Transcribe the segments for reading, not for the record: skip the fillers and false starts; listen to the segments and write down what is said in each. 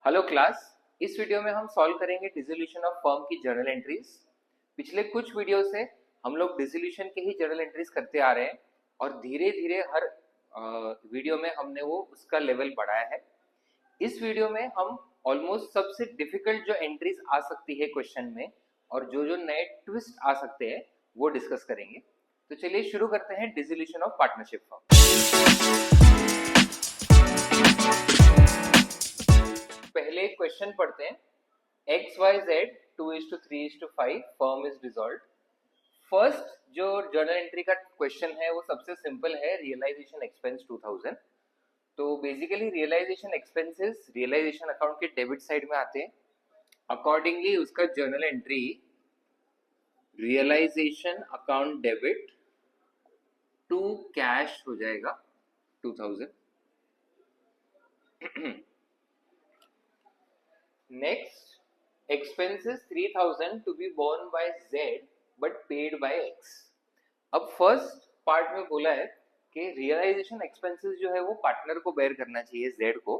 Hello class. इस video में हम सॉल्व करेंगे डिसोल्यूशन ऑफ फर्म की जर्नल एंट्रीज। पिछले कुछ वीडियो से हम लोग डिसोल्यूशन के ही जर्नल एंट्रीज करते आ रहे हैं और धीरे धीरे हर वीडियो में हमने वो उसका लेवल बढ़ाया है। इस वीडियो में हम ऑलमोस्ट सबसे डिफिकल्ट जो एंट्रीज आ सकती है क्वेश्चन में और जो जो नए ट्विस्ट आ सकते हैं वो डिस्कस करेंगे। तो चलिए शुरू करते हैं डिसोल्यूशन ऑफ पार्टनरशिप फर्म। पहले एक क्वेश्चन पढ़ते हैं। XYZ 2:3:5 firm is dissolved. First जो जर्नल एंट्री का क्वेश्चन है वो सबसे सिंपल है, रियलाइजेशन एक्सपेंस 2000। तो basically realization expenses realization account के डेबिट साइड में आते हैं। अकॉर्डिंगली उसका journal entry realization account debit to cash हो जाएगा 2000। Next, expenses 3000 to be borne by Z but paid by X। अब फर्स्ट पार्ट में बोला है कि रियलाइजेशन एक्सपेंसेस जो है वो पार्टनर को बेयर करना चाहिए Z को,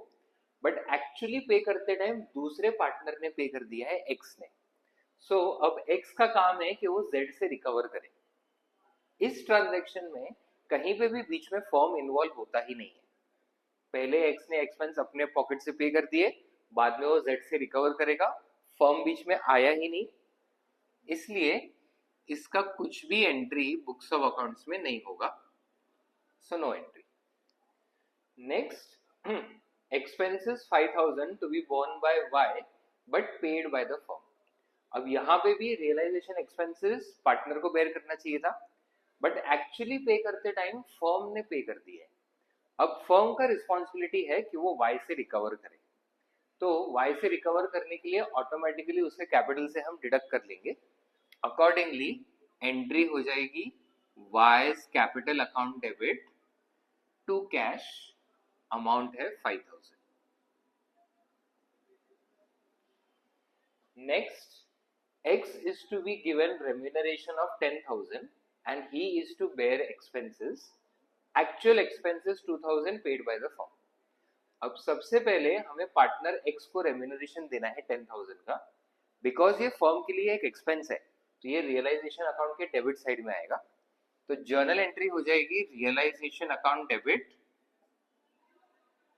बट एक्चुअली पे करते टाइम दूसरे पार्टनर ने पे कर दिया है X ने। सो अब X का काम है कि वो Z से रिकवर करे। इस ट्रांजैक्शन में कहीं पे भी बीच में फर्म इन्वॉल्व होता ही नहीं है। पहले X ने एक्सपेंस अपने पॉकेट से पे कर दिए, बाद में वो Z से रिकवर करेगा, फर्म बीच में आया ही नहीं, इसलिए इसका कुछ भी एंट्री बुक्स ऑफ अकाउंट्स में नहीं होगा। So no entry. Next, expenses 5000 to be borne by Y but paid by the firm. अब यहाँ पे भी रियलाइजेशन एक्सपेंसेस पार्टनर को बेयर करना चाहिए था, बट एक्चुअली पे करते टाइम फर्म ने पे कर दिया है। अब फर्म का रिस्पॉन्सिबिलिटी है कि वो Y से रिकवर करे। तो Y से रिकवर करने के लिए ऑटोमेटिकली उसके कैपिटल से हम डिडक्ट कर लेंगे। अकॉर्डिंगली एंट्री हो जाएगी Y's capital account debit to cash, amount है 5000। Next, X is to be given remuneration of 10,000 and he is to bear expenses. Actual expenses 2000 paid by the firm। अब सबसे पहले हमें पार्टनर X को remuneration देना है 10,000 का, बिकॉज ये फर्म के लिए एक एक्सपेंस है, तो ये रियलाइजेशन अकाउंट के डेबिट साइड में आएगा। तो जर्नल एंट्री हो जाएगी realization account debit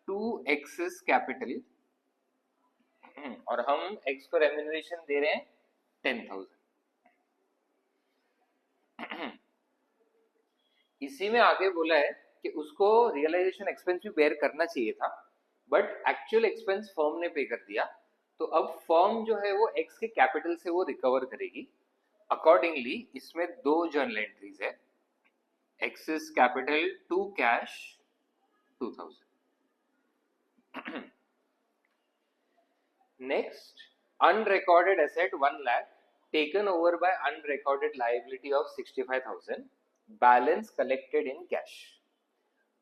to X's capital, और हम X को रेम्यूनरेशन दे रहे हैं 10,000। इसी में आगे बोला है कि उसको रियलाइजेशन एक्सपेंस भी बेयर करना चाहिए था, बट एक्चुअल एक्सपेंस फर्म ने पे कर दिया। तो अब फर्म जो है वो X के कैपिटल से वो रिकवर करेगी। अकॉर्डिंगली इसमें दो जर्नल एंट्रीज है, X's capital to cash 2000। Next, unrecorded asset 1 lakh taken over by unrecorded liability of 65,000, balance collected in cash.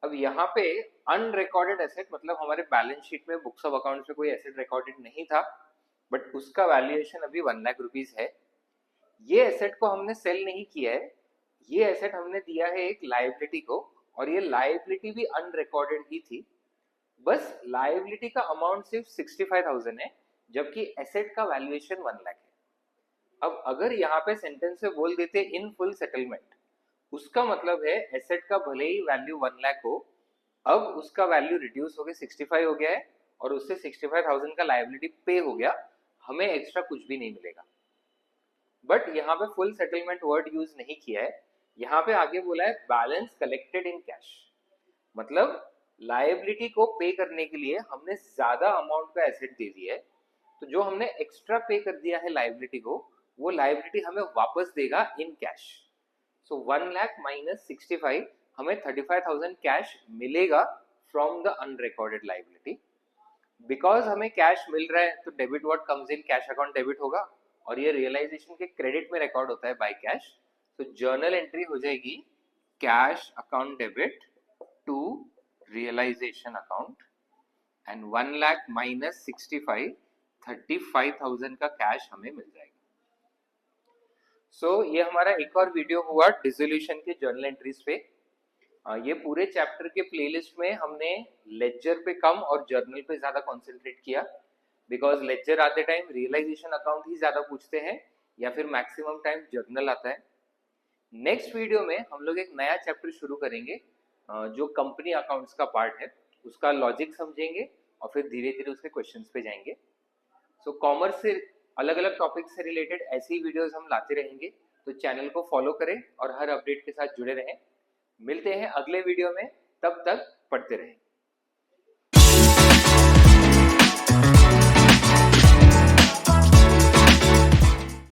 अब यहाँ पे अनरिकॉर्डेड एसेट मतलब हमारे बैलेंस शीट में बुक्स ऑफ अकाउंट्स में कोई एसेट रिकॉर्डेड नहीं था, बट उसका वैल्यूएशन अभी 1 लाख रुपीस है। ये एसेट को हमने सेल नहीं किया है, ये एसेट हमने दिया है एक लायबिलिटी को, और ये लायबिलिटी भी अनरिकॉर्डेड ही थी। बस लायबिलिटी का अमाउंट सिर्फ 65,000 है, जबकि एसेट का वैल्यूएशन 1 लाख है। अब अगर यहाँ पे सेंटेंस में बोल देते इन फुल सेटलमेंट, उसका मतलब है एसेट का भले ही वैल्यू 1 लाख हो, अब उसका वैल्यू रिड्यूस होकर 65 हो गया है और उससे 65,000 का लायबिलिटी पे हो गया, हमें एक्स्ट्रा कुछ भी नहीं मिलेगा। बट यहाँ पे फुल सेटलमेंट वर्ड यूज नहीं किया है, यहाँ पे आगे बोला है बैलेंस कलेक्टेड इन कैश, मतलब लायबिलिटी को पे करने के लिए हमने ज्यादा अमाउंट का एसेट दे दिया है, तो जो हमने एक्स्ट्रा पे कर दिया है लायबिलिटी को, वो लायबिलिटी हमें वापस देगा in cash. So 1 lakh minus 65, हमें 35,000 कैश मिलेगा from the unrecorded liability. Because हमें कैश मिल रहा है तो debit what comes in cash account debit होगा, और ये रियलाइजेशन के क्रेडिट में रिकॉर्ड होता है बाय कैश। तो जर्नल एंट्री हो जाएगी cash account debit to realization account, and 1 lakh minus 65, 35,000 का कैश हमें मिल जाएगा। सो ये हमारा एक और वीडियो हुआ डिसोल्यूशन के जर्नल एंट्रीज पे। ये पूरे चैप्टर के प्लेलिस्ट में हमने लेजर पे कम और जर्नल पे ज्यादा कंसंट्रेट किया। बिकॉज लेक्चर आते टाइम रियलाइजेशन अकाउंट ही ज्यादा पूछते हैं या फिर मैक्सिमम टाइम जर्नल आता है। नेक्स्ट वीडियो में हम लोग एक नया चैप्टर शुरू करेंगे जो कंपनी अकाउंट्स का पार्ट है, उसका लॉजिक समझेंगे और फिर धीरे धीरे उसके क्वेश्चंस पे जाएंगे। सो कॉमर्स से अलग अलग टॉपिक से रिलेटेड ऐसी वीडियोस हम लाते रहेंगे, तो चैनल को फॉलो करें और हर अपडेट के साथ जुड़े रहें। मिलते हैं अगले वीडियो में, तब तक पढ़ते रहें।